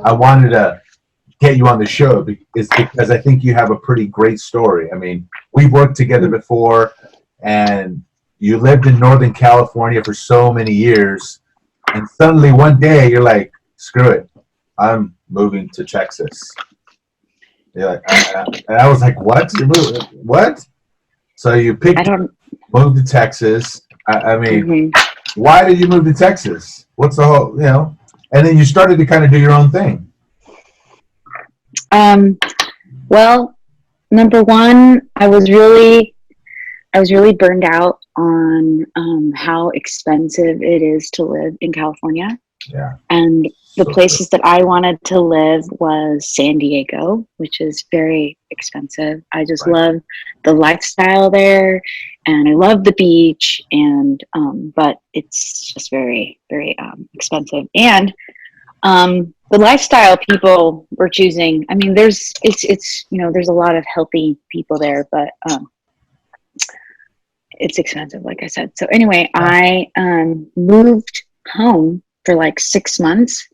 I wanted to get you on the show is because I think you have a pretty great story. I mean, we've worked together before, and you lived in Northern California for so many years, and suddenly one day you're like, screw it, I'm moving to Texas. You're like, and I was like, what? You moved? What? So you moved to Texas. I mean, why did you move to Texas? What's the whole, and then you started to kind of do your own thing. Well, number one, I was really burned out on how expensive it is to live in California. Yeah. And the places that I wanted to live was San Diego, which is very expensive. I just love the lifestyle there, and I love the beach, and but it's just very, very expensive. And the lifestyle people were choosing, I mean, there's a lot of healthy people there, but it's expensive, like I said. So anyway, I moved home for like 6 months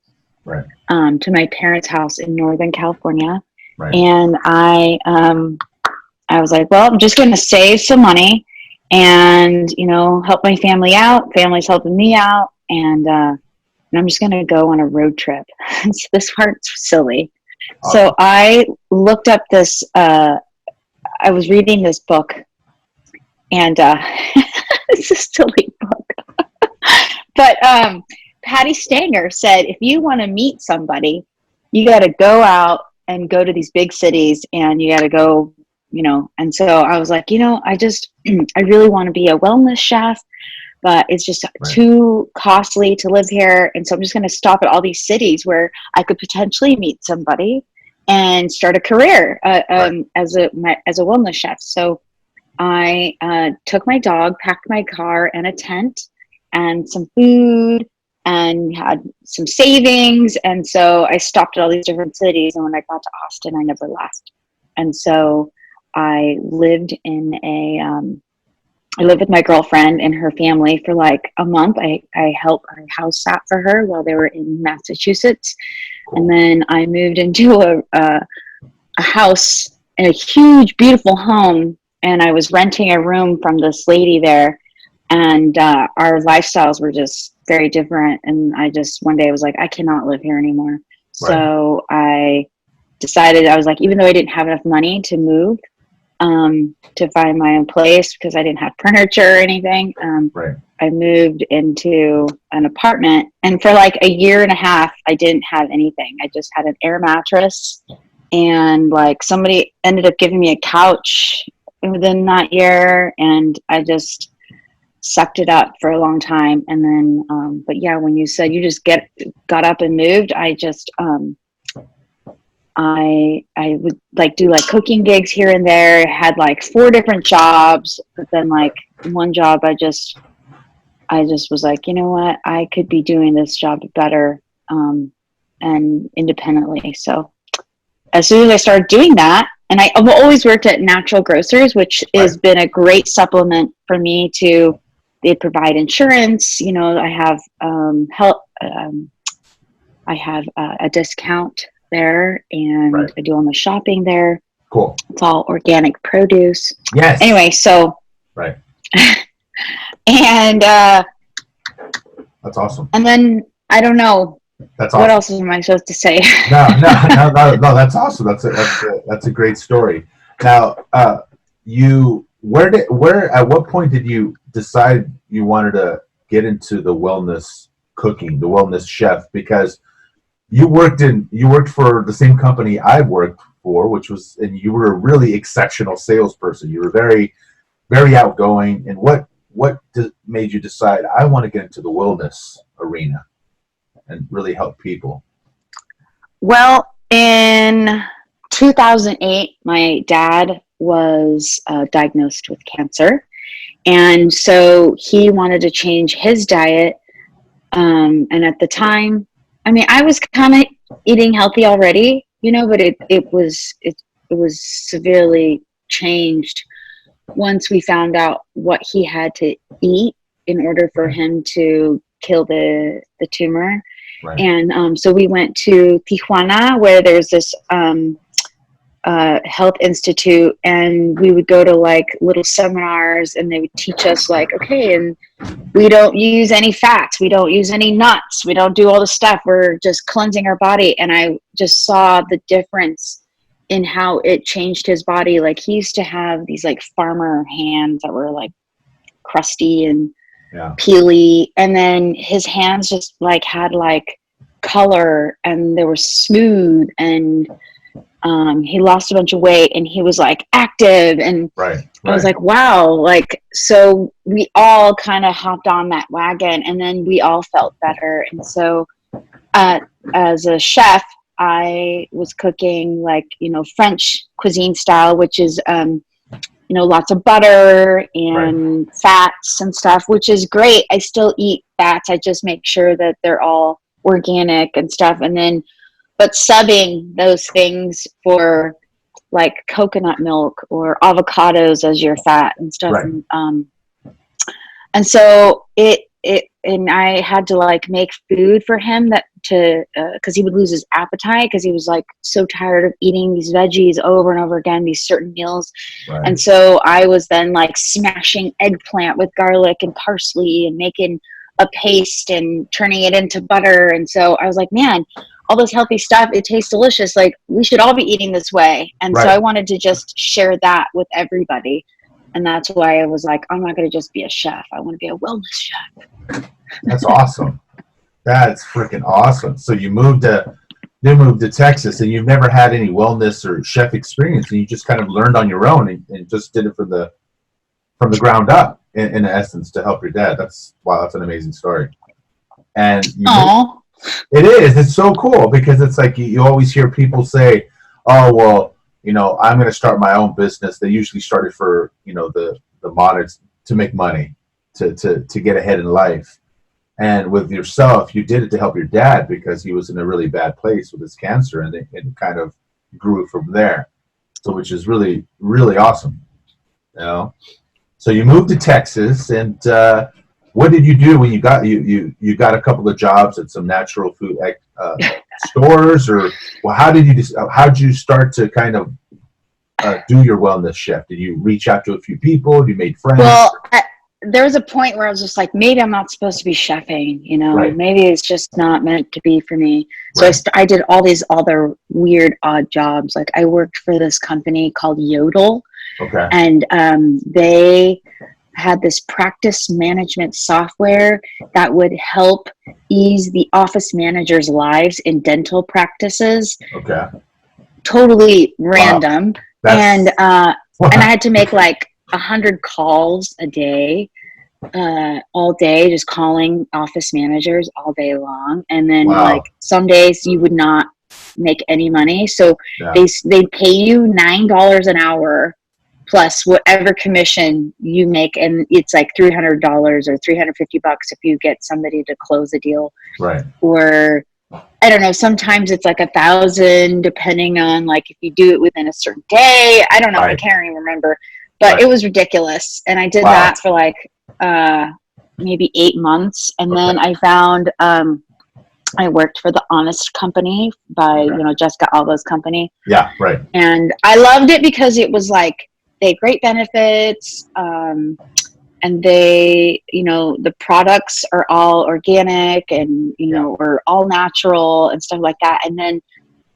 to my parents' house in Northern California. And I was like, well, I'm just going to save some money and, help my family out. Family's helping me out. And I'm just going to go on a road trip. So this part's silly. Awesome. So I looked up this, I was reading this book, and it's a silly book. But Patty Stanger said, if you want to meet somebody, you got to go out and go to these big cities, and you got to go, and so I was like, I really want to be a wellness chef, but it's just too costly to live here. And so I'm just going to stop at all these cities where I could potentially meet somebody and start a career as a wellness chef. So I took my dog, packed my car and a tent and some food, and had some savings. And so I stopped at all these different cities. And when I got to Austin, I never left. And so I lived I lived with my girlfriend and her family for like a month. I helped her house sat for her while they were in Massachusetts. Cool. And then I moved into a house in a huge, beautiful home. And I was renting a room from this lady there. And our lifestyles were just very different. And I just, one day I was like, I cannot live here anymore. So I decided, I was like, even though I didn't have enough money to move, to find my own place because I didn't have furniture or anything. I moved into an apartment, and for like a year and a half, I didn't have anything. I just had an air mattress, and like somebody ended up giving me a couch within that year, and I just sucked it up for a long time. And then, but yeah, when you said you just got up and moved, I just, I would like do like cooking gigs here and there. I had like 4 different jobs, but then like one job, I just was like, you know what, I could be doing this job better, and independently. So as soon as I started doing that, and I've always worked at natural grocers, which has been a great supplement for me to, they provide insurance, I have, help, I have a discount there, and I do all my shopping there. Cool. It's all organic produce. Yes. Anyway, so. And that's awesome. And then I don't know. That's awesome. What else am I supposed to say? No. That's awesome. That's a great story. Now, at what point did you decide you wanted to get into the wellness cooking, the wellness chef? Because you worked for the same company I worked for, and you were a really exceptional salesperson. You were very, very outgoing. And what made you decide, I want to get into the wellness arena and really help people? Well, in 2008, my dad was diagnosed with cancer. And so he wanted to change his diet. And at the time, I mean, I was kind of eating healthy already, but it was severely changed once we found out what he had to eat in order for him to kill the tumor. Right. And so we went to Tijuana, where there's this health institute, and we would go to like little seminars, and they would teach us like, okay, and we don't use any fats, we don't use any nuts, we don't do all the stuff, we're just cleansing our body. And I just saw the difference in how it changed his body. Like, he used to have these like farmer hands that were like crusty and peely, and then his hands just like had like color, and they were smooth, and he lost a bunch of weight, and he was like active, and I was like, wow. Like, so we all kind of hopped on that wagon, and then we all felt better. And so as a chef, I was cooking like, French cuisine style, which is lots of butter and fats and stuff, which is great. I still eat fats. I just make sure that they're all organic and stuff. And then, but subbing those things for like coconut milk or avocados as your fat and stuff. And so and I had to like make food for him because he would lose his appetite, because he was like so tired of eating these veggies over and over again, these certain meals. And so I was then like smashing eggplant with garlic and parsley and making a paste and turning it into butter. And so I was like, man, all this healthy stuff, it tastes delicious. Like, we should all be eating this way. And so I wanted to just share that with everybody. And that's why I was like, I'm not going to just be a chef. I want to be a wellness chef. That's awesome. That's freaking awesome. So you moved to Texas, and you've never had any wellness or chef experience, and you just kind of learned on your own and just did it from the ground up, in essence, to help your dad. That's an amazing story. And it is. It's so cool, because it's like you always hear people say, oh, well, I'm going to start my own business. They usually started for, the moderns to make money, to get ahead in life. And with yourself, you did it to help your dad, because he was in a really bad place with his cancer, and it kind of grew from there. So, which is really, really awesome. So you moved to Texas, and what did you do when you got a couple of jobs at some natural food stores, or how did you start to kind of do your wellness chef? Did you reach out to a few people? You made friends? Well, there was a point where I was just like, maybe I'm not supposed to be chefing, maybe it's just not meant to be for me. So I did all these other weird, odd jobs. Like, I worked for this company called Yodel. Okay. And they had this practice management software that would help ease the office managers' lives in dental practices. Okay. Totally random. Wow. And I had to make like 100 calls a day, all day, just calling office managers all day long. And then like some days you would not make any money. So they pay you $9 an hour plus whatever commission you make, and it's like $300 or $350 if you get somebody to close a deal. Right. Or I don't know, sometimes it's like 1,000, depending on like if you do it within a certain day. I don't know, I can't even remember. But it was ridiculous. And I did that for like maybe 8 months. And then I found I worked for the Honest Company by Jessica Alba's company. Yeah, right. And I loved it because it was like, they had great benefits, and they, the products are all organic, and we're all natural and stuff like that. And then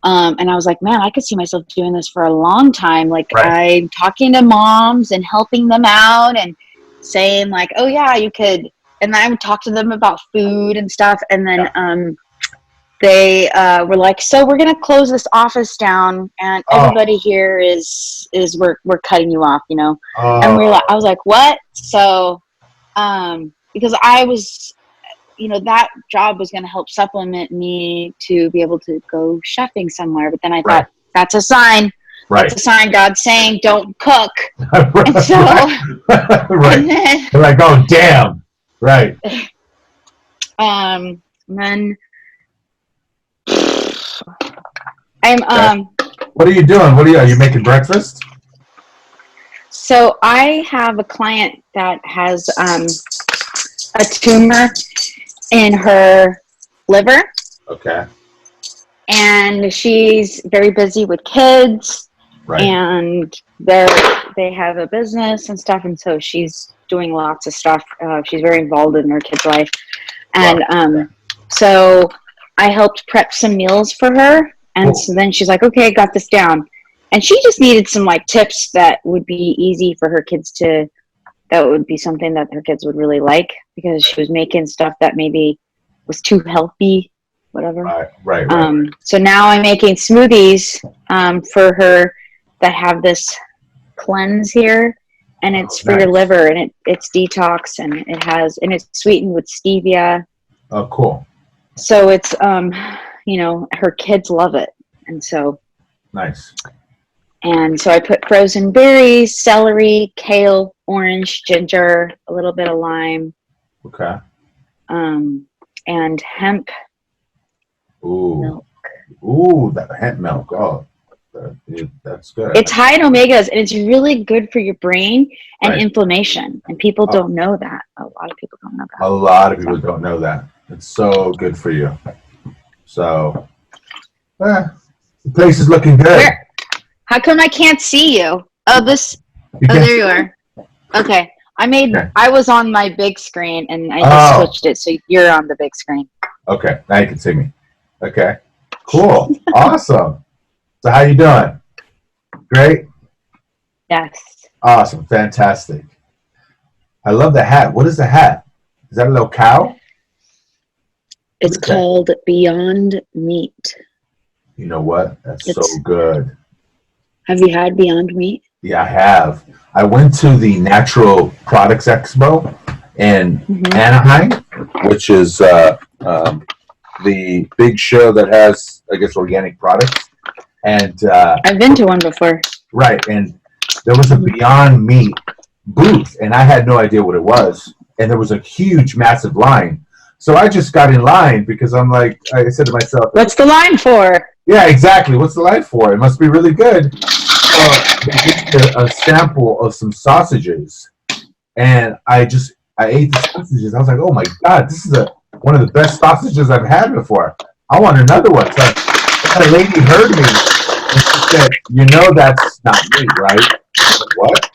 and I was like, man, I could see myself doing this for a long time. Like, I'm talking to moms and helping them out and saying like, oh yeah, you could. And I would talk to them about food and stuff. And then they were like, so we're going to close this office down, and everybody here is we're cutting you off, And I was like, what? So, because I was, that job was going to help supplement me to be able to go chefing somewhere. But then I thought, that's a sign. That's a sign God's saying, don't cook. And so, and then, they're like, oh, damn. Right. And then I'm what are you doing? Are you making breakfast? So I have a client that has a tumor in her liver, Okay. And she's very busy with kids, Right. and they have a business and stuff, and so she's doing lots of stuff. She's very involved in her kids' life, and so I helped prep some meals for her, and so then she's like, "Okay, I got this down," and she just needed some like tips that would be easy for her kids to. That would be something that her kids would really like, because she was making stuff that maybe was too healthy. Whatever. Right. So now I'm making smoothies for her that have this cleanse here, and it's for your liver, and it's detox, and it's sweetened with stevia. Oh, cool. So it's her kids love it, and so nice. And so I put frozen berries, celery, kale, orange, ginger, a little bit of lime. Okay. And hemp. Milk. Ooh, that hemp milk. Oh, that's good. It's high in omegas, and it's really good for your brain and inflammation. And people don't know that. A lot of people don't know that. A lot of people don't know that. It's so good for you. So, the place is looking good. How come I can't see you? Oh, there you are. Okay. I was on my big screen, and I just switched it, so you're on the big screen. Okay. Now you can see me. Okay. Cool. Awesome. So how you doing? Great? Yes. Awesome. Fantastic. I love the hat. What is the hat? Is that a little cow? It's called Beyond Meat. You know what? That's so good. Have you had Beyond Meat? Yeah, I have. I went to the Natural Products Expo in Anaheim, which is the big show that has, I guess, organic products. And I've been to one before. Right, and there was a Beyond Meat booth, and I had no idea what it was. And there was a huge, massive line. So I just got in line because I'm like, I said to myself, what's the line for? Yeah, exactly. What's the line for? It must be really good. They gave a sample of some sausages, and I ate the sausages. I was like, oh my God, this is one of the best sausages I've had before. I want another one. So the lady heard me, and she said, you know that's not me, right? I said, what?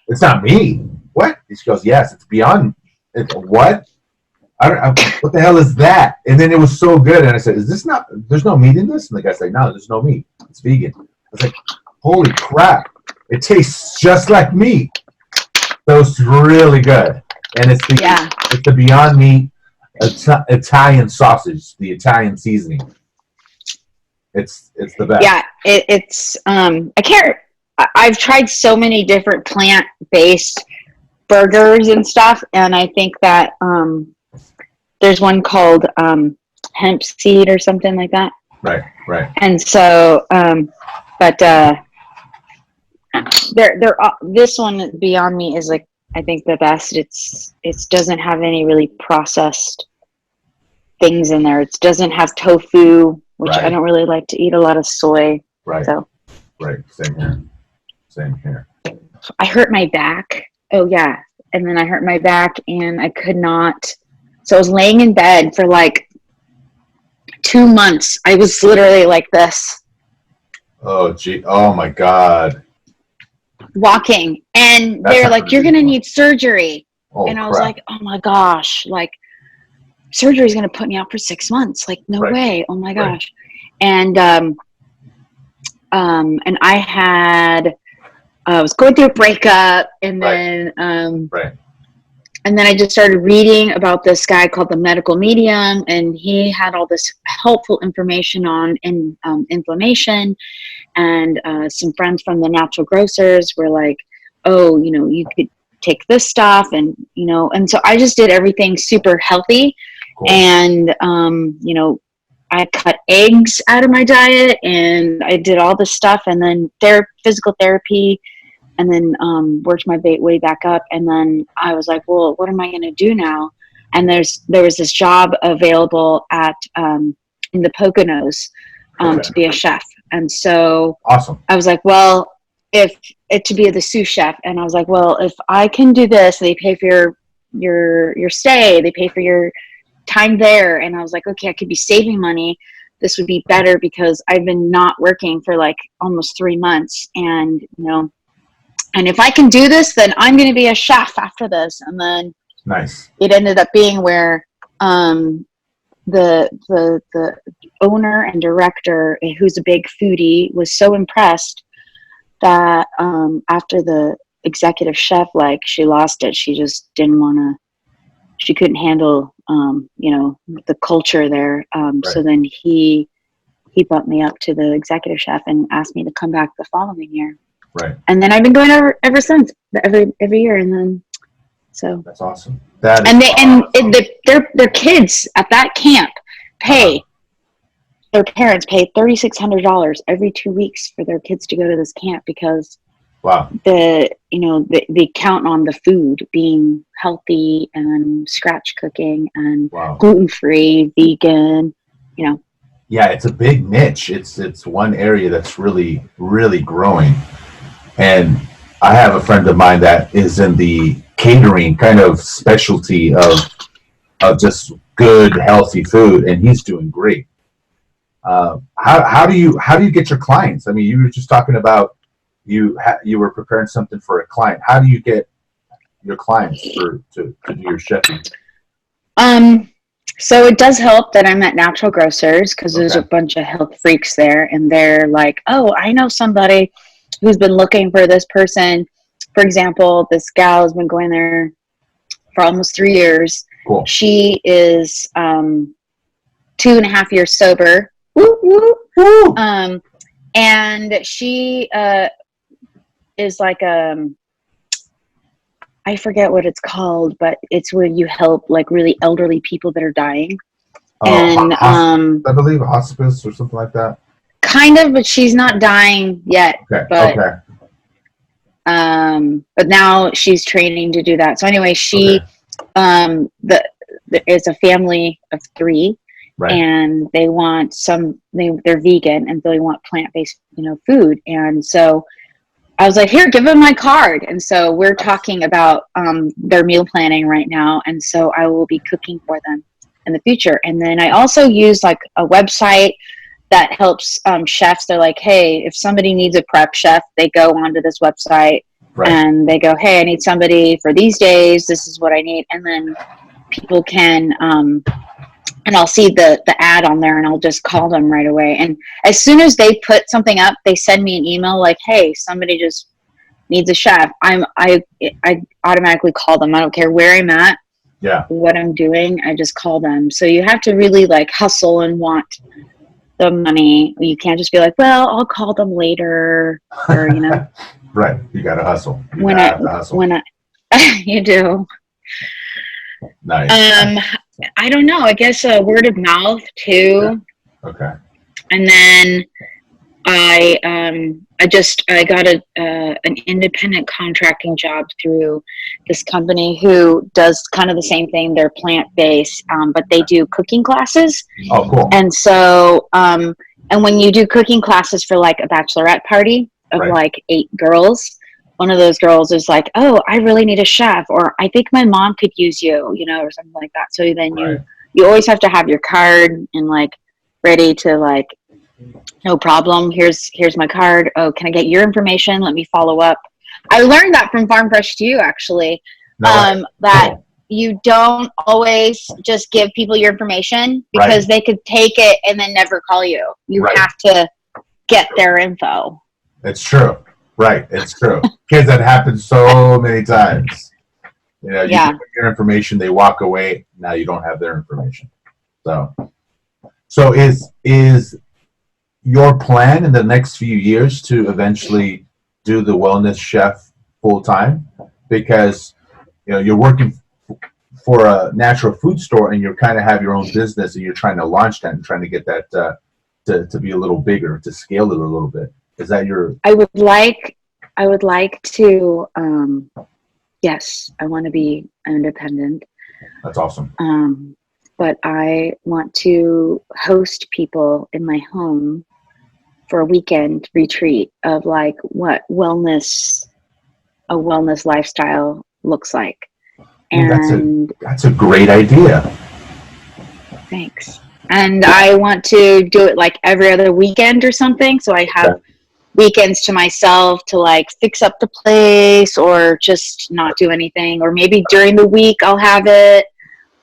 It's not me. What? And she goes, yes, it's Beyond. What? What the hell is that? And then it was so good, and I said, there's no meat in this? And the guy's like, no, there's no meat. It's vegan. I was like, holy crap. It tastes just like meat. So it's really good. And it's the Beyond Meat Italian sausage, the Italian seasoning. It's the best. Yeah, it's I've tried so many different plant-based burgers and stuff, and I think that there's one called hemp seed or something like that. Right. And so, this one Beyond Meat is like, I think the best. It doesn't have any really processed things in there. It doesn't have tofu, which I don't really like to eat a lot of soy. Right. So. Right. Same here. I hurt my back. Oh yeah. And then I hurt my back, and I could not. So I was laying in bed for like 2 months. I was literally like this. Oh gee. Oh my God. Walking, and they're like, "You're gonna need surgery," and I was like, "Oh my gosh! Like, surgery is gonna put me out for 6 months? Like, no way! Oh my gosh!" And I was going through a breakup, and then and then I just started reading about this guy called the Medical Medium, and he had all this helpful information on inflammation. And some friends from the natural grocers were like, oh, you could take this stuff, and and so I just did everything super healthy. Cool. And I cut eggs out of my diet, and I did all this stuff, and then physical therapy, and then worked my way back up. And then I was like, well, what am I going to do now? And there was this job available at in the Poconos to be a chef. And so awesome. I was like, well, to be the sous chef. And I was like, well, if I can do this, they pay for your stay, they pay for your time there, and I was like, okay, I could be saving money. This would be better because I've been not working for like almost 3 months, and and if I can do this, then I'm going to be a chef after this. And then nice. It ended up being where the owner and director, who's a big foodie, was so impressed that after the executive chef, like, she lost it. She just didn't want to. She couldn't handle, the culture there. Right. So then he bumped me up to the executive chef and asked me to come back the following year. Right. And then I've been going ever since, every year. And then, so that's awesome. That and awesome. Their kids at that camp pay their parents pay $3,600 every 2 weeks for their kids to go to this camp, because wow, they count on the food being healthy and scratch cooking and gluten-free, vegan, Yeah, it's a big niche. It's one area that's really, really growing. And I have a friend of mine that is in the catering kind of specialty of just good, healthy food, and he's doing great. How do you get your clients? I mean, you were just talking about you were preparing something for a client. How do you get your clients to do your chefing? So it does help that I'm at Natural Grocers, because there's a bunch of health freaks there, and they're like, oh, I know somebody who's been looking for this person. For example, this gal has been going there for almost 3 years. Cool. She is 2.5 years sober. Woo, woo. Woo. And she is like I forget what it's called, but it's where you help like really elderly people that are dying. And I believe hospice or something like that. Kind of, but she's not dying yet. Okay. But now she's training to do that. So anyway, she is a family of 3. Right. And they want they're vegan, and they want plant-based, food. And so I was like, here, give them my card. And so we're talking about their meal planning right now. And so I will be cooking for them in the future. And then I also use like a website that helps chefs. They're like, hey, if somebody needs a prep chef, they go onto this website and they go, hey, I need somebody for these days. This is what I need. And then people can, and I'll see the ad on there, and I'll just call them right away. And as soon as they put something up, they send me an email like, hey, somebody just needs a chef. I automatically call them. I don't care where I'm at, what I'm doing. I just call them. So you have to really like hustle and want the money. You can't just be like, well, I'll call them later, or Right. You got to hustle. You do. Nice. I don't know. I guess word of mouth too. Okay. And then I got an independent contracting job through this company who does kind of the same thing. They're plant-based, but they do cooking classes. Oh, cool. And so, and when you do cooking classes for like a bachelorette party of like 8 girls, one of those girls is like, oh, I really need a chef, or I think my mom could use you, or something like that. So then you always have to have your card and like ready to like, no problem. Here's my card. Oh, can I get your information? Let me follow up. I learned that from Farm Fresh to You, actually, that you don't always just give people your information, because they could take it and then never call you. You have to get their info. It's true. Right. It's true. Kids, that happens so many times. You give your information, they walk away. Now you don't have their information. So is your plan in the next few years to eventually do the wellness chef full time? Because you're working for a natural food store, and you kind of have your own business, and you're trying to launch that and trying to get that to be a little bigger, to scale it a little bit. Is that your? I would like to. Yes, I want to be independent. That's awesome. But I want to host people in my home for a weekend retreat of like what a wellness lifestyle looks like. And that's a great idea. Thanks. And I want to do it like every other weekend or something. So I have weekends to myself to like fix up the place or just not do anything. Or maybe during the week I'll have it.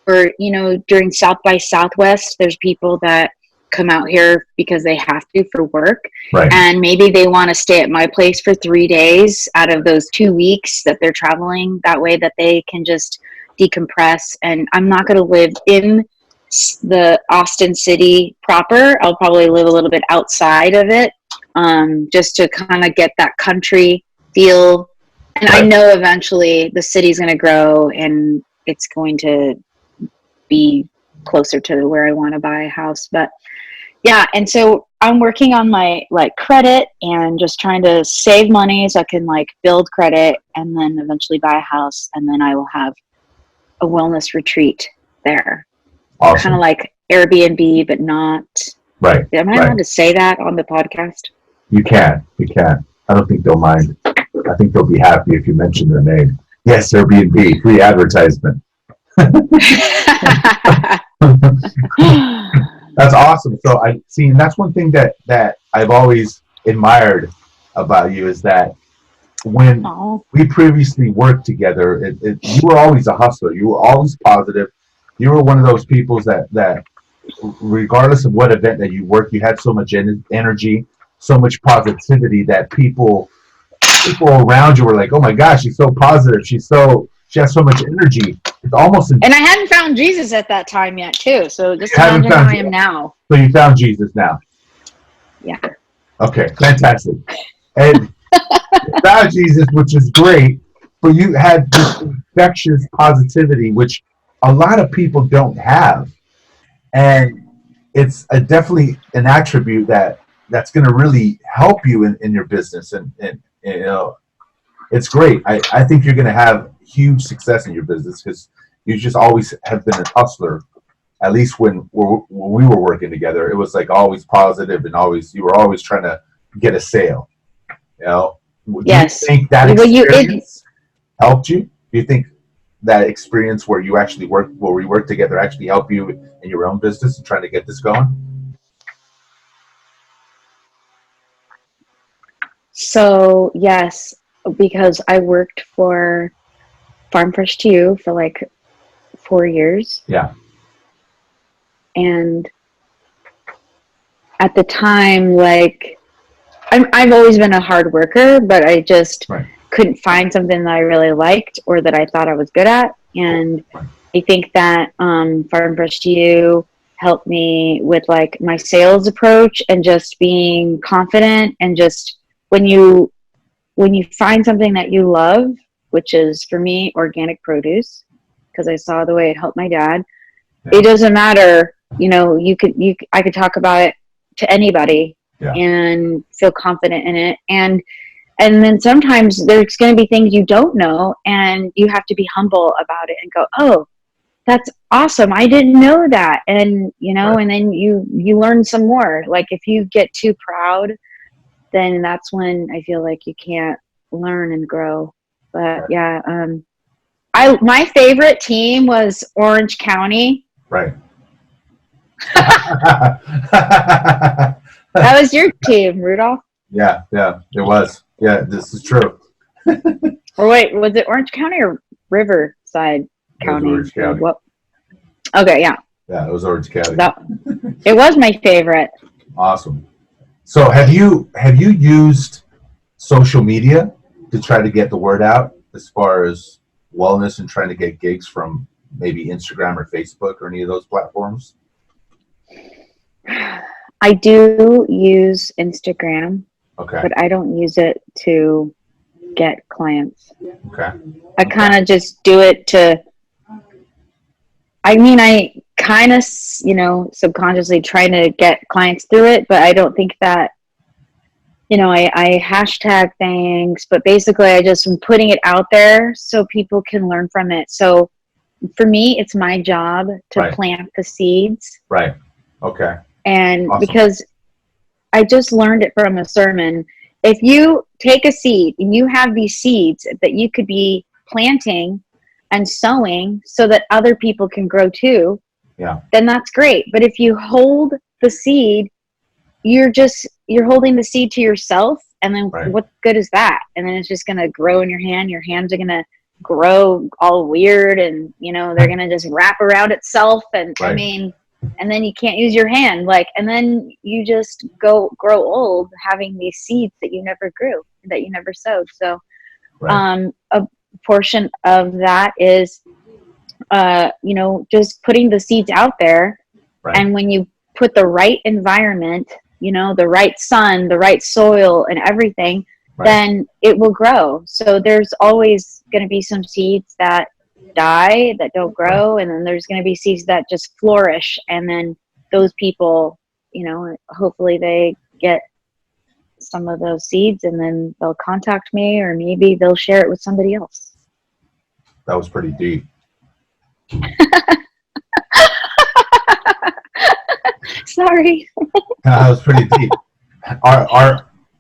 Or, you know, during South by Southwest, there's people that come out here because they have to for work. Right. And maybe they want to stay at my place for 3 days out of those 2 weeks that they're traveling. That way that they can just decompress. And I'm not going to live in the Austin city proper. I'll probably live a little bit outside of it, just to kind of get that country feel. And I know eventually the city's going to grow and it's going to be closer to where I want to buy a house. But yeah, and so I'm working on my like credit and just trying to save money so I can like build credit and then eventually buy a house, and then I will have a wellness retreat there. Awesome. Kind of like Airbnb, but not. Right. Am I allowed to say that on the podcast? You can. You can. I don't think they'll mind. I think they'll be happy if you mention their name. Yes, Airbnb, free advertisement. That's awesome. So I see, and that's one thing that I've always admired about you is that when we previously worked together, you were always a hustler. You were always positive. You were one of those people that regardless of what event that you worked, you had so much energy, so much positivity that people around you were like, "Oh my gosh, she's so positive. She has so much energy." It's almost. And I hadn't found Jesus at that time yet, too. So just imagine how I am now. So you found Jesus now. Yeah. Okay, fantastic. And you found Jesus, which is great, but you had this infectious positivity, which a lot of people don't have, and it's definitely an attribute that's going to really help you in your business, and you know, it's great. I think you're going to have huge success in your business because you just always have been a hustler. At least when we were working together, it was like always positive and you were always trying to get a sale. You know, yes. Do you think that experience helped you? Do you think that experience where we worked together actually helped you in your own business and trying to get this going? So yes, because I worked for Farm Fresh to You for like 4 years. Yeah. And at the time, like, I've always been a hard worker, but I just couldn't find something that I really liked or that I thought I was good at. And I think that Farm Fresh to You helped me with like my sales approach and just being confident, and just when you find something that you love, which is for me organic produce, because I saw the way it helped my dad. It doesn't matter, you know, I could talk about it to anybody and feel confident in it. And then sometimes there's going to be things you don't know, and you have to be humble about it and go, "Oh, that's awesome. I didn't know that." And, you know, and then you learn some more. Like if you get too proud, then that's when I feel like you can't learn and grow. But yeah, my favorite team was Orange County. Right. That was your team, Rudolph. Yeah, it was. Yeah, this is true. Or wait, was it Orange County or Riverside County? Orange County. What? Okay, yeah. Yeah, it was Orange County. It was my favorite. Awesome. So have you used social media to try to get the word out as far as wellness and trying to get gigs from maybe Instagram or Facebook or any of those platforms? I do use Instagram, okay, but I don't use it to get clients. Okay. I kind of just do it to, I mean, I kind of, you know, subconsciously trying to get clients through it, but I don't think that, you know, I hashtag things, but basically I just am putting it out there so people can learn from it. So for me, it's my job to plant the seeds. Right. Okay. And awesome. Because I just learned it from a sermon. If you take a seed and you have these seeds that you could be planting and sowing so that other people can grow too, then that's great. But if you hold the seed, you're holding the seed to yourself, and then what good is that? And then it's just going to grow in your hand. Your hands are going to grow all weird, and they're going to just wrap around itself, and I mean, and then you can't use your hand, and then you just grow old having these seeds that you never grew, that you never sowed. So a portion of that is just putting the seeds out there, and when you put the right environment, the right sun, the right soil, and everything, then it will grow. So there's always going to be some seeds that die, that don't grow, and then there's going to be seeds that just flourish. And then those people, hopefully they get some of those seeds, and then they'll contact me, or maybe they'll share it with somebody else. That was pretty deep. Sorry. That was pretty deep.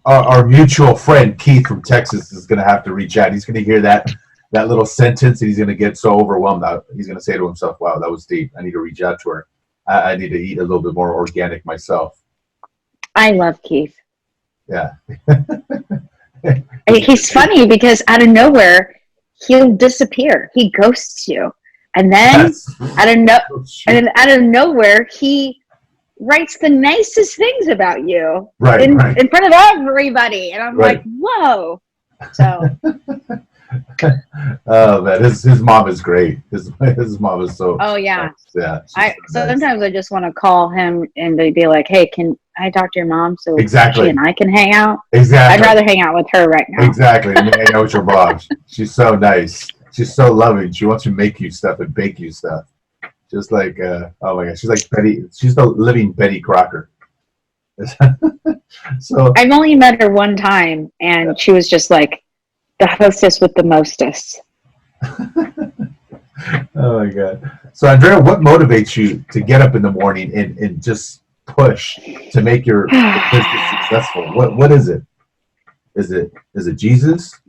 Our mutual friend Keith from Texas is going to have to reach out. He's going to hear that little sentence, and he's going to get so overwhelmed. He's going to say to himself, "Wow, that was deep. I need to reach out to her. I need to eat a little bit more organic myself." I love Keith. Yeah. He's funny because out of nowhere he'll disappear. He ghosts you, and then out of nowhere he writes the nicest things about you in front of everybody, and I'm like, whoa. So oh man, his mom is great. His mom is so yeah. Nice. Sometimes I just want to call him and they'd be like, hey, can I talk to your mom so exactly she and I can hang out? Exactly. I'd rather hang out with her right now. Exactly. And hang out with your mom. She's so nice. She's so loving. She wants to make you stuff and bake you stuff. Just like, oh my gosh, she's like Betty. She's the living Betty Crocker. So I've only met her one time, and she was just like the hostess with the mostest. Oh my God. So Andrea, what motivates you to get up in the morning and just push to make your business successful? What is it? Is it Jesus?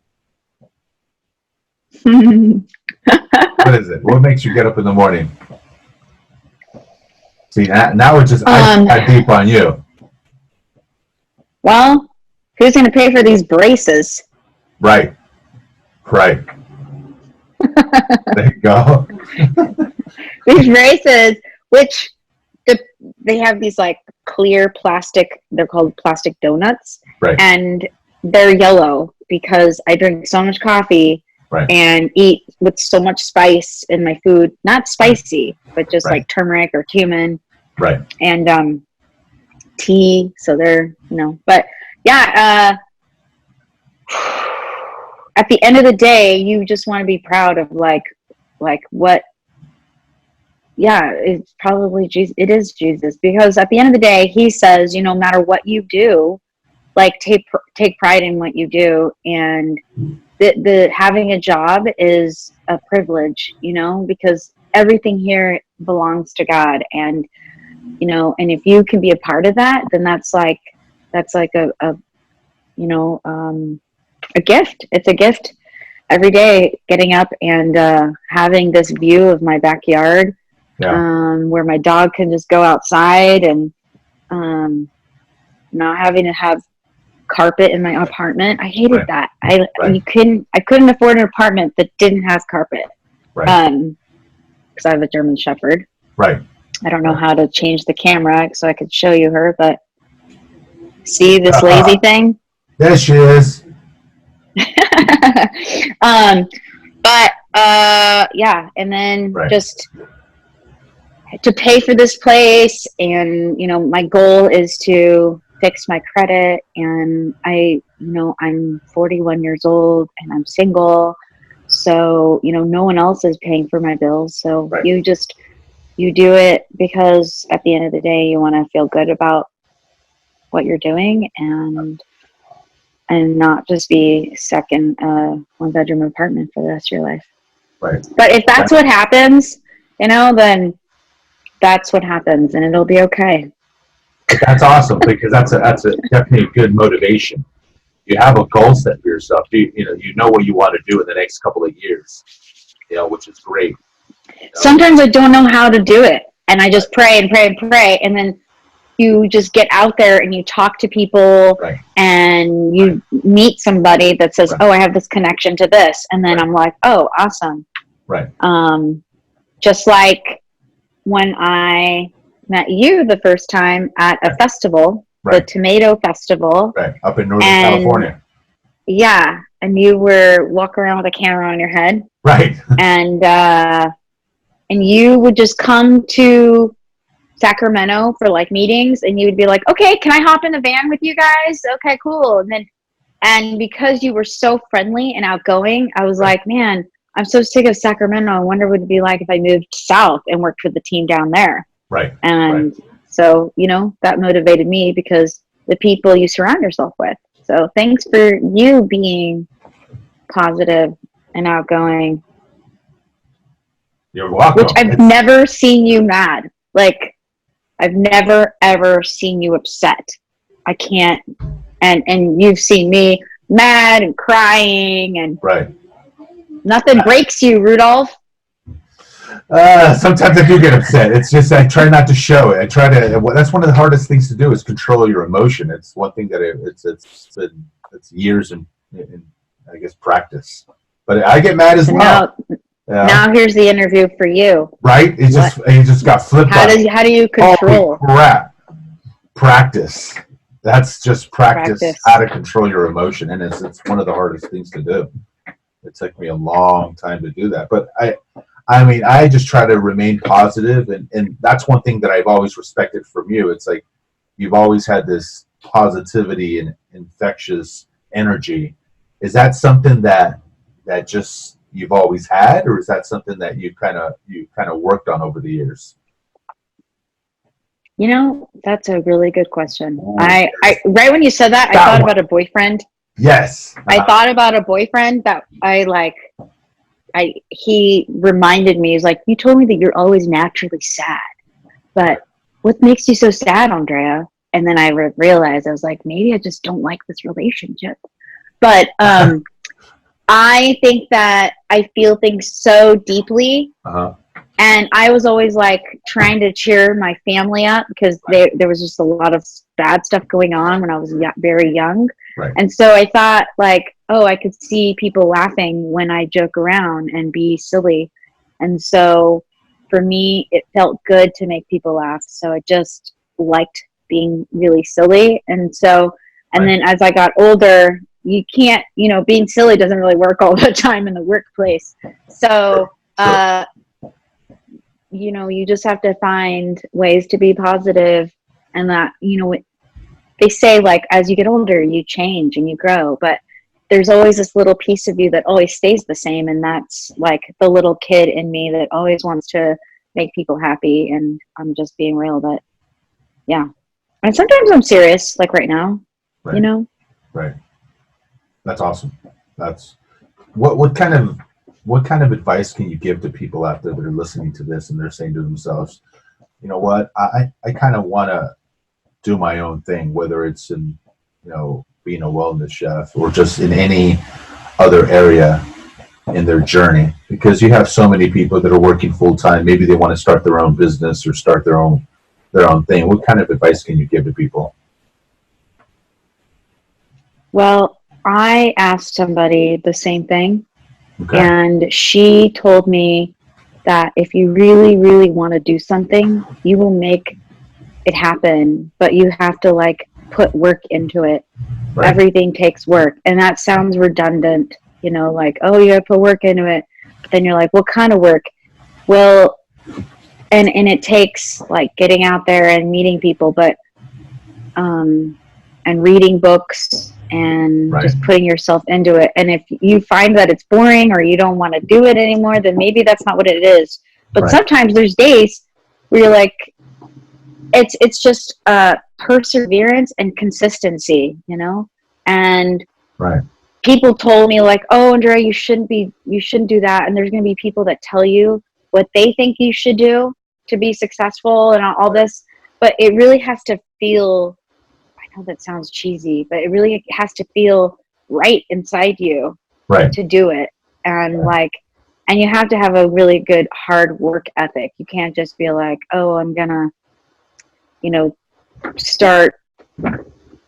What is it? What makes you get up in the morning? See, now we're just I got deep on you. Well, who's going to pay for these braces? Right. There you go. These braces, which they have these like clear plastic, they're called plastic donuts. Right. And they're yellow because I drink so much coffee and eat with so much spice in my food. Not spicy, but just like turmeric or cumin. Right. And tea. So they're, but yeah, at the end of the day, you just want to be proud of like what, it's probably Jesus. It is Jesus, because at the end of the day, he says, no matter what you do, like take pride in what you do. And the having a job is a privilege, because everything here belongs to God. And, and if you can be a part of that, then that's like a gift. It's a gift every day, getting up and having this view of my backyard, where my dog can just go outside, and not having to have carpet in my apartment. I hated that. I couldn't afford an apartment that didn't have carpet. Because I have a German Shepherd. Right. I don't know how to change the camera so I could show you her, but see this lazy thing? There she is. And then just to pay for this place, and my goal is to fix my credit, and I'm 41 years old and I'm single, so no one else is paying for my bills, so you do it because at the end of the day you want to feel good about what you're doing, and not just be stuck in a one-bedroom apartment for the rest of your life. Right. But if that's what happens, then that's what happens, and it'll be okay. That's awesome, because that's a definitely a good motivation. You have a goal set for yourself. You know what you want to do in the next couple of years, which is great. Sometimes I don't know how to do it. And I just pray and pray and pray. And then you just get out there and you talk to people and you meet somebody that says, oh, I have this connection to this. And then I'm like, oh, awesome. Right. Just like when I met you the first time at a festival, the Tomato Festival. Right. Up in Northern California. Yeah. And you were walking around with a camera on your head. Right. And you would just come to Sacramento for like meetings, and you would be like, okay, can I hop in the van with you guys? Okay, cool. And because you were so friendly and outgoing, I was like, man, I'm so sick of Sacramento. I wonder what it'd be like if I moved south and worked for the team down there. Right. And so, you know, that motivated me because the people you surround yourself with. So thanks for you being positive and outgoing. You're welcome. Which I've never seen you mad. Like, I've never, ever seen you upset. I can't. And you've seen me mad and crying and nothing breaks you, Rudolph. Sometimes I do get upset. It's just I try not to show it. That's one of the hardest things to do is control your emotion. It's one thing that it's years in I guess practice. But I get mad as well. Now here's the interview for you. Right? It just got flipped. How do you control? Holy crap. Practice. That's just practice how to control your emotion, and it's one of the hardest things to do. It took me a long time to do that, but I mean, I just try to remain positive, and that's one thing that I've always respected from you. It's like you've always had this positivity and infectious energy. Is that something that just you've always had, or is that something that you kind of worked on over the years? You know, that's a really good question. I right when you said that, I thought about a boyfriend. Yes. I thought about a boyfriend that he reminded me, he's like, you told me that you're always naturally sad, but what makes you so sad, Andrea? And then I realized, I was like, maybe I just don't like this relationship. But I think that I feel things so deeply. And I was always like trying to cheer my family up because there was just a lot of bad stuff going on when I was very young. Right. And so I thought like, oh, I could see people laughing when I joke around and be silly. And so for me, it felt good to make people laugh. So I just liked being really silly. And so, and then as I got older, you can't, being silly doesn't really work all the time in the workplace. So, you just have to find ways to be positive, and that, they say like, as you get older, you change and you grow, but there's always this little piece of you that always stays the same. And that's like the little kid in me that always wants to make people happy. And I'm just being real, but yeah. And sometimes I'm serious, like right now, Right. That's awesome. That's what kind of advice can you give to people out there that are listening to this and they're saying to themselves, you know what, I kind of want to do my own thing, whether it's in, being a wellness chef or just in any other area in their journey, because you have so many people that are working full time. Maybe they want to start their own business or start their own thing. What kind of advice can you give to people? Well, I asked somebody the same thing. Okay. And she told me that if you really, really want to do something, you will make it happen, but you have to like put work into it. Right. Everything takes work. And that sounds redundant, like, oh, you have to put work into it. But then you're like, what kind of work? Well, and it takes like getting out there and meeting people, but, and reading books and just putting yourself into it. And if you find that it's boring or you don't want to do it anymore, then maybe that's not what it is. But sometimes there's days where you're like, it's just perseverance and consistency, and people told me like, oh, Andrea, you shouldn't do that. And there's going to be people that tell you what they think you should do to be successful and all this, but it really has to feel, I know that sounds cheesy, but it really has to feel right inside you to do it. And And you have to have a really good hard work ethic. You can't just be like, oh, I'm gonna, start.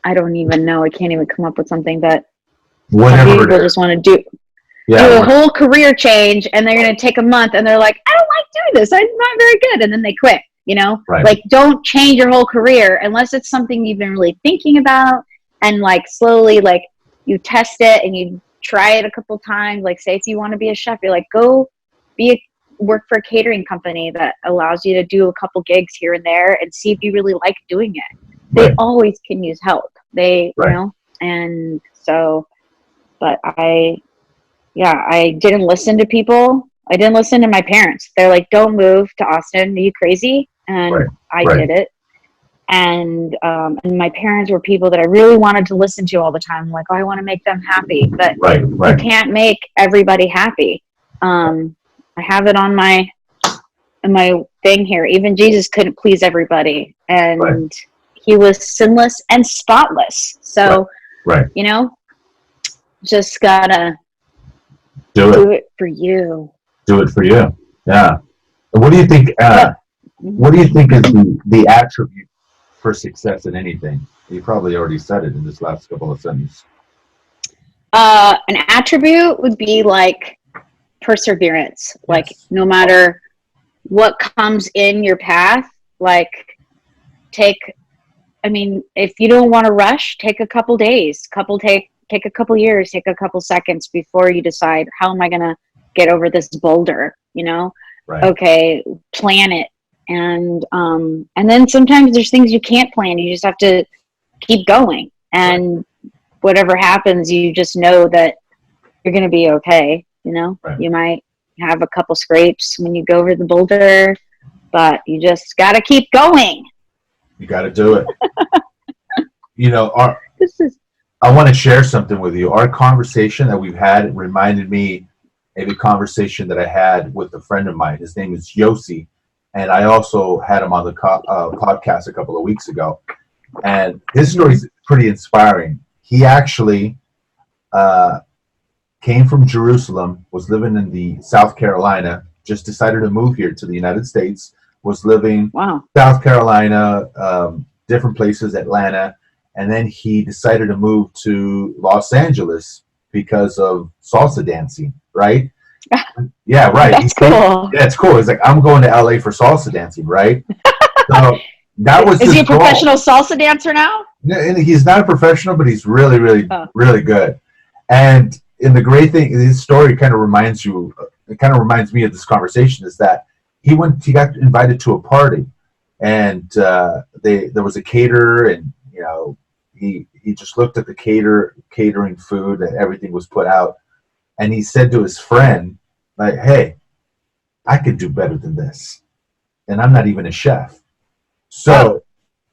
I don't even know. I can't even come up with something, but whatever some people just want to do a whole career change, and they're going to take a month, and they're like, I don't like doing this. I'm not very good, and then they quit. Right. Like, don't change your whole career unless it's something you've been really thinking about, and like slowly, like you test it and you try it a couple times. Like, say if you want to be a chef, you're like, go work for a catering company that allows you to do a couple gigs here and there, and see if you really like doing it. They always can use help. And so, but I didn't listen to people. I didn't listen to my parents. They're like, don't move to Austin. Are you crazy? And I did it. And my parents were people that I really wanted to listen to all the time. Like, oh, I want to make them happy, but you can't make everybody happy. I have it on my thing here. Even Jesus couldn't please everybody, and he was sinless and spotless. So, just gotta do it for you. Do it for you. Yeah. What do you think? What do you think is the attribute for success in anything? You probably already said it in this last couple of sentences. An attribute would be like perseverance. Yes. Like, no matter what comes in your path, like if you don't want to rush, take a couple days, take a couple years, take a couple seconds before you decide, how am I going to get over this boulder? Okay, plan it. And then sometimes there's things you can't plan. You just have to keep going. And whatever happens, you just know that you're going to be okay. You might have a couple scrapes when you go over the boulder, but you just got to keep going. You got to do it. I want to share something with you. Our conversation that we've had reminded me of a conversation that I had with a friend of mine. His name is Yossi, and I also had him on the podcast a couple of weeks ago. And his story is pretty inspiring. He actually came from Jerusalem, was living in the South Carolina, just decided to move here to the United States, was living South Carolina, different places, Atlanta, and then he decided to move to Los Angeles because of salsa dancing, right? Yeah, right. That's cool. Yeah, it's cool. He's like, I'm going to LA for salsa dancing, right? So that was Is he a professional salsa dancer now? Yeah, and he's not a professional, but he's really, really, really good. And the great thing, his story kind of reminds me of this conversation, is that he got invited to a party, and there was a caterer, and he just looked at the catering food, and everything was put out, and he said to his friend, like, hey, I could do better than this, and I'm not even a chef. So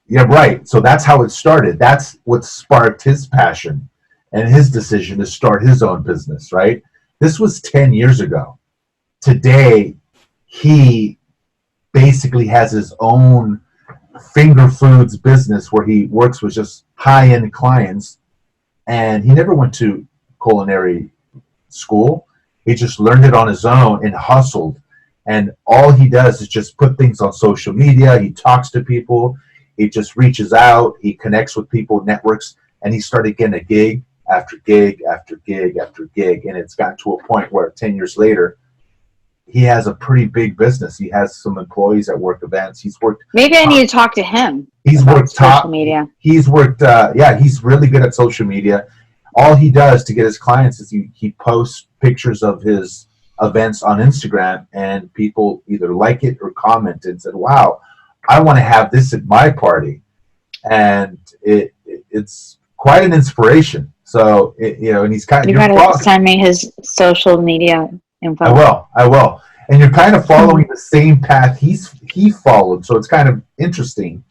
yeah, right. So that's how it started. That's what sparked his passion and his decision to start his own business, right? This was 10 years ago. Today, he basically has his own finger foods business where he works with just high-end clients, and he never went to culinary school. He just learned it on his own and hustled. And all he does is just put things on social media. He talks to people. He just reaches out. He connects with people, networks, and he started getting a gig after gig after gig after gig. And it's gotten to a point where 10 years later, he has a pretty big business. He has some employees at work events. He's worked. Maybe I need to talk to him. He's worked social media. He's worked. He's really good at social media. All he does to get his clients is he posts pictures of his events on Instagram, and people either like it or comment and said, wow, I want to have this at my party. And it's quite an inspiration. So, and he's kind of... You got to send me his social media info. I will. And you're kind of following the same path he followed. So it's kind of interesting.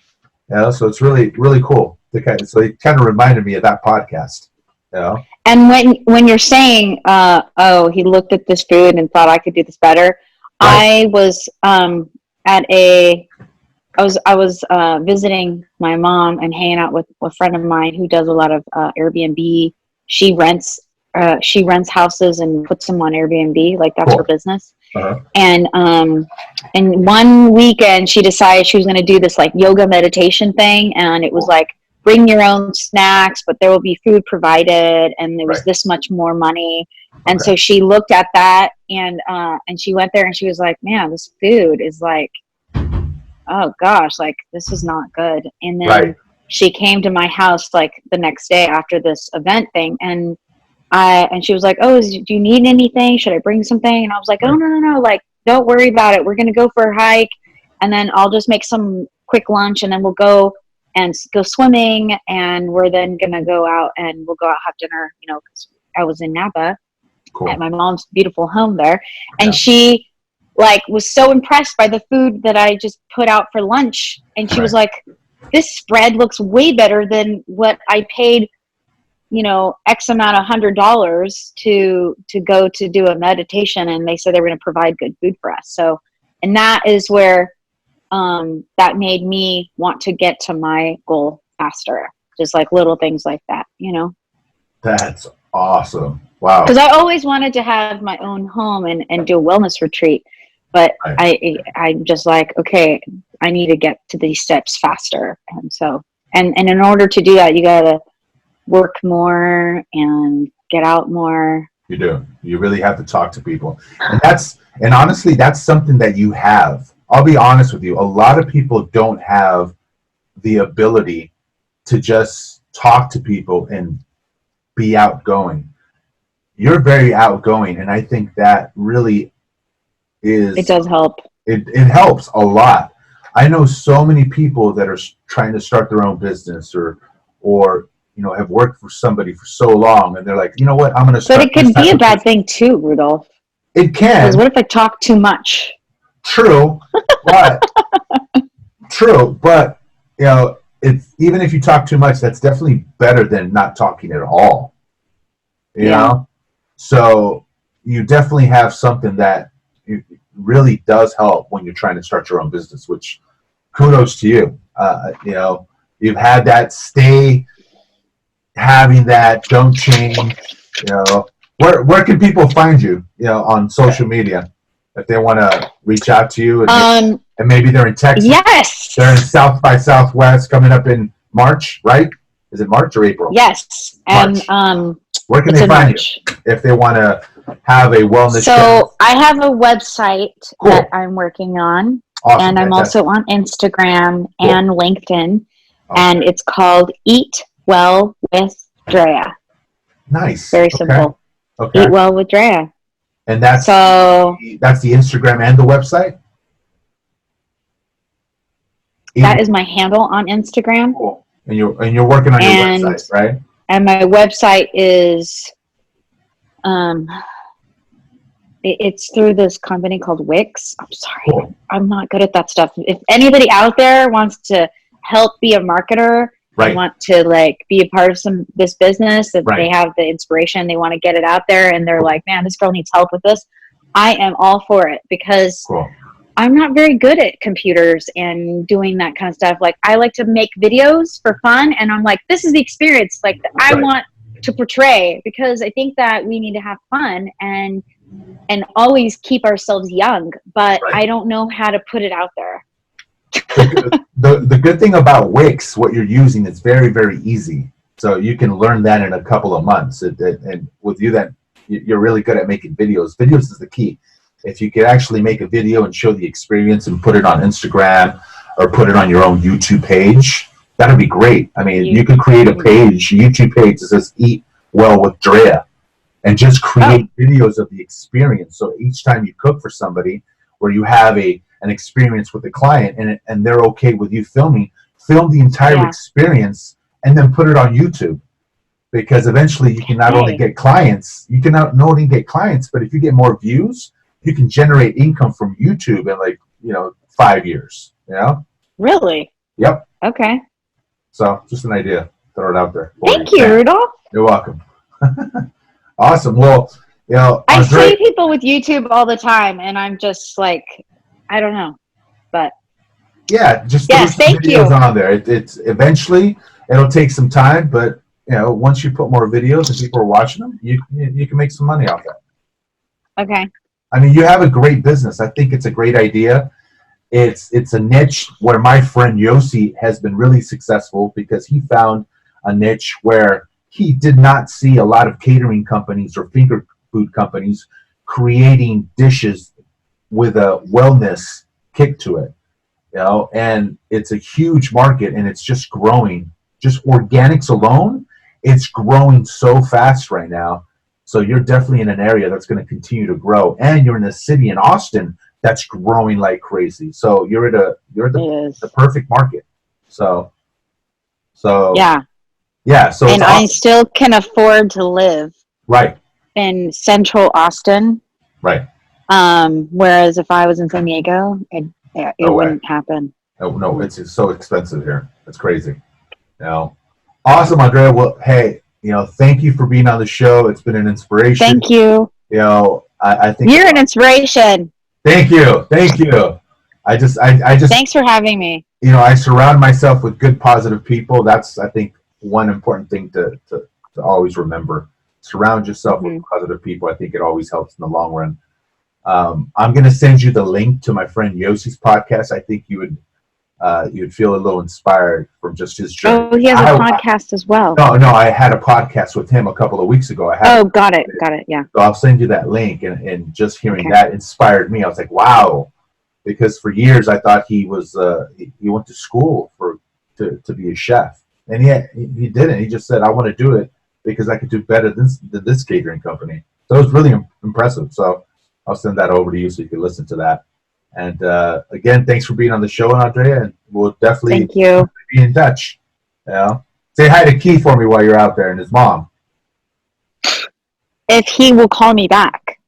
So it's really, really cool. So it kind of reminded me of that podcast. And when you're saying, he looked at this food and thought I could do this better, right. I was visiting my mom and hanging out with a friend of mine who does a lot of Airbnb. She rents she rents houses and puts them on Airbnb. Like that's her business. Uh-huh. And one weekend she decided she was going to do this like yoga meditation thing, and it was like bring your own snacks, but there will be food provided, and there was this much more money. And so she looked at that, and she went there, and she was like, man, this food is like, oh gosh, like this is not good. And then she came to my house like the next day after this event thing, and she was like, oh, do you need anything? Should I bring something? And I was like, oh, no, like, don't worry about it. We're going to go for a hike, and then I'll just make some quick lunch, and then we'll go swimming, and we're then going to go out, and we'll go out, have dinner, you know, because I was in Napa at my mom's beautiful home there. And she like was so impressed by the food that I just put out for lunch. And she was like, this spread looks way better than what I paid, you know, X amount of $100 to go to do a meditation. And they said they were going to provide good food for us. So, and that is where that made me want to get to my goal faster. Just like little things like that, you know? That's awesome. Wow. Because I always wanted to have my own home and do a wellness retreat. But I'm just like, okay, I need to get to these steps faster. And so, and in order to do that, you got to work more and get out more. You do. You really have to talk to people. And honestly, that's something that you have. I'll be honest with you. A lot of people don't have the ability to just talk to people and be outgoing. You're very outgoing, and I think that really is... It does help. It helps a lot. I know so many people that are trying to start their own business or you know, have worked for somebody for so long, and they're like, you know what, I'm going to start. But it could be a bad thing too, Rudolph. It can. Because what if I talk too much? True, but you know, it's even if you talk too much, that's definitely better than not talking at all. You know, so you definitely have something that really does help when you're trying to start your own business. Which, kudos to you. You know, you've had that. Stay having that. Don't change. You know, where can people find you? You know, on social media. If they want to reach out to you, and maybe they're in Texas. Yes. They're in South by Southwest coming up in March, right? Is it March or April? Yes. March. And where can they find you if they want to have a wellness show? So I have a website that I'm working on. Awesome, and I'm also on Instagram and LinkedIn. And it's called Eat Well with Drea. Nice. Very simple. Okay. Eat Well with Drea. And that's the Instagram and the website? That is my handle on Instagram. Cool. And you're working on your website, right? And my website is it's through this company called Wix. I'm sorry. Cool. I'm not good at that stuff. If anybody out there wants to help be a marketer, they want to like be a part of this business, that they have the inspiration, they want to get it out there, and they're like, man, this girl needs help with this. I am all for it, because I'm not very good at computers and doing that kind of stuff. Like, I like to make videos for fun, and I'm like, this is the experience like that I want to portray, because I think that we need to have fun and always keep ourselves young, but I don't know how to put it out there. The good thing about Wix, what you're using, is very, very easy. So you can learn that in a couple of months. And with you, that you're really good at making videos. Videos is the key. If you could actually make a video and show the experience and put it on Instagram or put it on your own YouTube page, that'd be great. I mean, you could create a page, YouTube page that says Eat Well with Drea, and just create videos of the experience. So each time you cook for somebody, where you have an experience with the client and they're okay with you film the entire experience and then put it on YouTube. Because eventually you can not only get clients, but if you get more views, you can generate income from YouTube in 5 years. You know? Really? Yep. Okay. So just an idea. Throw it out there. Thank you, Rudolph. You're welcome. Awesome. Well, you know, I see people with YouTube all the time, and I'm just like, I don't know, but just throw some videos on there. It's eventually it'll take some time, but once you put more videos and people are watching them, you can make some money off that. Okay. I mean, you have a great business. I think it's a great idea. It's a niche where my friend Yossi has been really successful because he found a niche where he did not see a lot of catering companies or finger food companies creating dishes with a wellness kick to it, and it's a huge market and it's just growing. Just organics alone, it's growing so fast right now. So you're definitely in an area that's going to continue to grow, and you're in a city in Austin that's growing like crazy. So you're at the perfect market. So yeah. So and I still can afford to live right in central Austin. Right. Whereas if I was in San Diego, it wouldn't happen. Oh no, it's so expensive here. It's crazy. Awesome, Andrea. Well, hey, thank you for being on the show. It's been an inspiration. Thank you. I think you're an inspiration. Thank you. I just thanks for having me. I surround myself with good, positive people. That's, I think, one important thing to always remember. Surround yourself with positive people. I think it always helps in the long run. I'm going to send you the link to my friend Yossi's podcast. I think you would feel a little inspired from just his journey. Oh, he has a podcast as well. No, I had a podcast with him a couple of weeks ago. Got it. Yeah. So I'll send you that link, and just hearing that inspired me. I was like, wow, because for years I thought he was he went to school to be a chef, and he didn't. He just said, I want to do it because I could do better than this catering company. So it was really impressive. So I'll send that over to you so you can listen to that. And again, thanks for being on the show, Andrea, and we'll definitely be in touch. Say hi to Keith for me while you're out there, and his mom. If he will call me back.